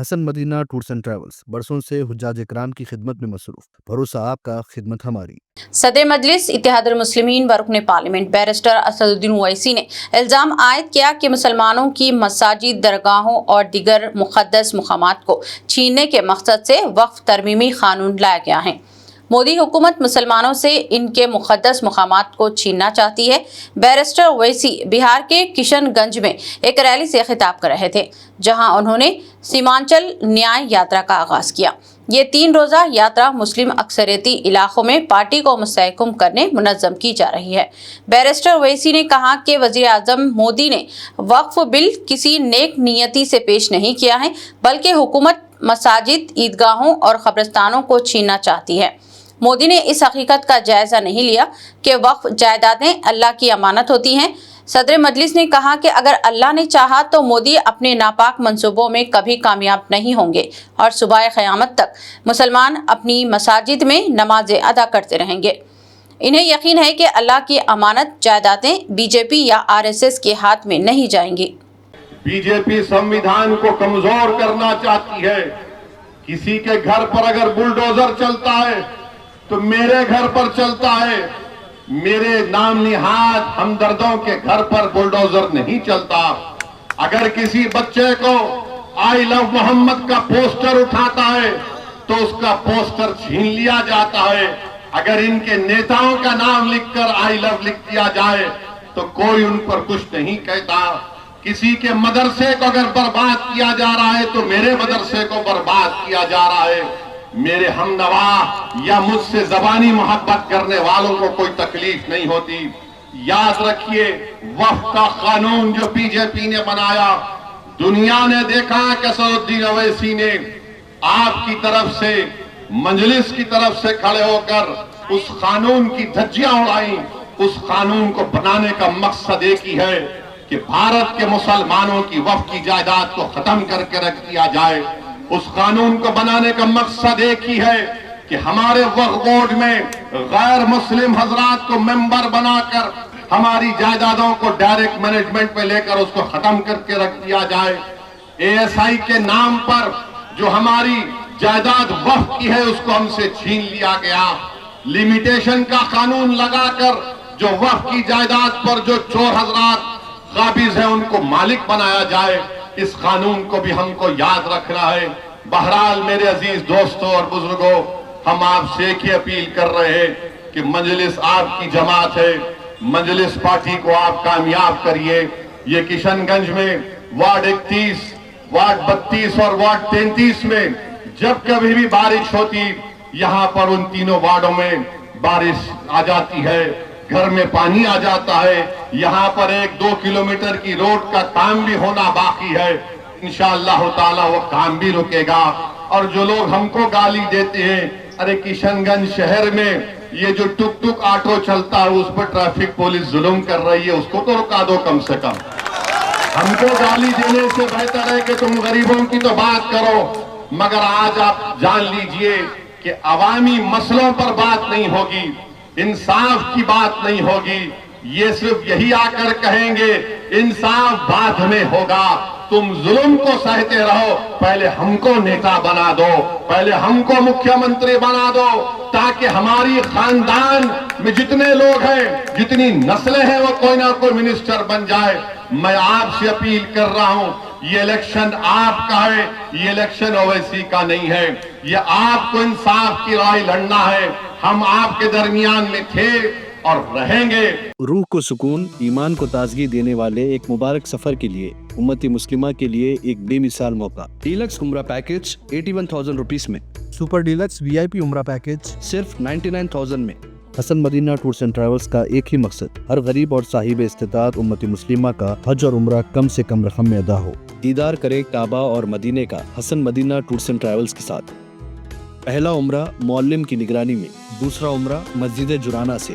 Hasan Madina tours and travels برسوں سے حجاج اکرام کی خدمت میں مصروف، بھروسہ آپ کا، خدمت ہماری۔ صدر مجلس اتحاد المسلمین و رکن پارلیمنٹ بیرسٹر اسد الدین اویسی نے الزام عائد کیا کہ مسلمانوں کی مساجد، درگاہوں اور دیگر مقدس مقامات کو چھیننے کے مقصد سے وقف ترمیمی قانون لایا گیا ہے۔ مودی حکومت مسلمانوں سے ان کے مقدس مقامات کو چھیننا چاہتی ہے۔ بیرسٹر اویسی بہار کے کشن گنج میں ایک ریلی سے خطاب کر رہے تھے، جہاں انہوں نے سیمانچل نیائے یاترا کا آغاز کیا۔ یہ 3 روزہ یاترا مسلم اکثریتی علاقوں میں پارٹی کو مستحکم کرنے منظم کی جا رہی ہے۔ بیرسٹر اویسی نے کہا کہ وزیر اعظم مودی نے وقف بل کسی نیک نیتی سے پیش نہیں کیا ہے، بلکہ حکومت مساجد، عیدگاہوں اور قبرستانوں کو چھیننا چاہتی ہے۔ مودی نے اس حقیقت کا جائزہ نہیں لیا کہ وقف جائیدادیں اللہ کی امانت ہوتی ہیں۔ صدر مجلس نے کہا کہ اگر اللہ نے چاہا تو مودی اپنے ناپاک منصوبوں میں کبھی کامیاب نہیں ہوں گے اور صبح قیامت تک مسلمان اپنی مساجد میں نمازیں ادا کرتے رہیں گے۔ انہیں یقین ہے کہ اللہ کی امانت جائیدادیں بی جے پی یا RSS کے ہاتھ میں نہیں جائیں گی۔ بی جے پی سنویدھان کو کمزور کرنا چاہتی ہے۔ کسی کے گھر پر اگر بلڈوزر چلتا ہے تو میرے گھر پر چلتا ہے، میرے نام نہاد ہمدردوں کے گھر پر بلڈوزر نہیں چلتا۔ اگر کسی بچے کو آئی لو محمد کا پوسٹر اٹھاتا ہے تو اس کا پوسٹر چھین لیا جاتا ہے۔ اگر ان کے نیتاؤں کا نام لکھ کر آئی لو لکھ دیا جائے تو کوئی ان پر کچھ نہیں کہتا۔ کسی کے مدرسے کو اگر برباد کیا جا رہا ہے تو میرے مدرسے کو برباد کیا جا رہا ہے۔ میرے ہمنوا یا مجھ سے زبانی محبت کرنے والوں کو کوئی تکلیف نہیں ہوتی۔ یاد رکھیے، وقف کا قانون جو بی جے پی نے بنایا، دنیا نے دیکھا کہ اسد الدین اویسی نے آپ کی طرف سے، مجلس کی طرف سے کھڑے ہو کر اس قانون کی دھجیاں اڑائیں۔ اس قانون کو بنانے کا مقصد ایک ہی ہے کہ بھارت کے مسلمانوں کی وقف کی جائیداد کو ختم کر کے رکھ دیا جائے۔ اس قانون کو بنانے کا مقصد ایک ہی ہے کہ ہمارے وقف بورڈ میں غیر مسلم حضرات کو ممبر بنا کر ہماری جائیدادوں کو ڈائریکٹ مینجمنٹ میں لے کر اس کو ختم کر کے رکھ دیا جائے۔ ASI کے نام پر جو ہماری جائیداد وقف کی ہے اس کو ہم سے چھین لیا گیا۔ لیمیٹیشن کا قانون لگا کر جو وقف کی جائیداد پر جو چور حضرات قابض ہیں ان کو مالک بنایا جائے۔ اس قانون کو بھی ہم کو یاد رکھنا ہے۔ بہرحال میرے عزیز دوستوں اور بزرگوں، ہم آپ سے ایک ہی اپیل کر رہے ہیں کہ مجلس آپ کی جماعت ہے، مجلس پارٹی کو آپ کامیاب کریے۔ یہ کشن گنج میں وارڈ 31، وارڈ 32 اور وارڈ 33 میں جب کبھی بھی بارش ہوتی، یہاں پر ان تینوں وارڈوں میں بارش آ جاتی ہے، گھر میں پانی آ جاتا ہے۔ یہاں پر 1-2 کلومیٹر کی روڈ کا کام بھی ہونا باقی ہے۔ انشاءاللہ تعالی وہ کام بھی رکے گا۔ اور جو لوگ ہم کو گالی دیتے ہیں، ارے کشن گنج شہر میں یہ جو ٹک ٹک آٹو چلتا ہے اس پر ٹریفک پولیس ظلم کر رہی ہے، اس کو تو رکا دو کم سے کم۔ ہم کو گالی دینے سے بہتر ہے کہ تم غریبوں کی تو بات کرو۔ مگر آج آپ جان لیجئے کہ عوامی مسئلوں پر بات نہیں ہوگی، انصاف کی بات نہیں ہوگی۔ یہ صرف یہی آ کر کہیں گے انصاف بعد میں ہوگا، تم ظلم کو سہتے رہو، پہلے ہم کو نیتا بنا دو، پہلے ہم کو مکھیہ منتری بنا دو، تاکہ ہماری خاندان میں جتنے لوگ ہیں، جتنی نسلیں ہیں، وہ کوئی نہ کوئی منسٹر بن جائے۔ میں آپ سے اپیل کر رہا ہوں، یہ الیکشن آپ کا ہے، یہ الیکشن اویسی کا نہیں ہے۔ یہ آپ کو انصاف کی لڑائی لڑنا ہے۔ ہم آپ کے درمیان میں تھے اور رہیں گے۔ روح کو سکون، ایمان کو تازگی دینے والے ایک مبارک سفر کے لیے امت مسلمہ کے لیے ایک بے مثال موقع۔ ڈیلکس عمرہ پیکج 81,000 روپیز میں، سپر ڈیلکس VIP عمرہ پیکج صرف 99,000 میں۔ حسن مدینہ ٹورز اینڈ ٹریولز کا ایک ہی مقصد، ہر غریب اور صاحب استطاعت امت مسلمہ کا حج اور عمرہ کم سے کم رقم میں ادا ہو۔ دیدار کرے کعبہ اور مدینے کا حسن مدینہ ٹورز اینڈ ٹریولز کے ساتھ۔ پہلا عمرہ معلم کی نگرانی میں، دوسرا عمرہ مسجد جرانہ سے۔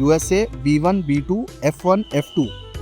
USA B1 B2 F1 F2,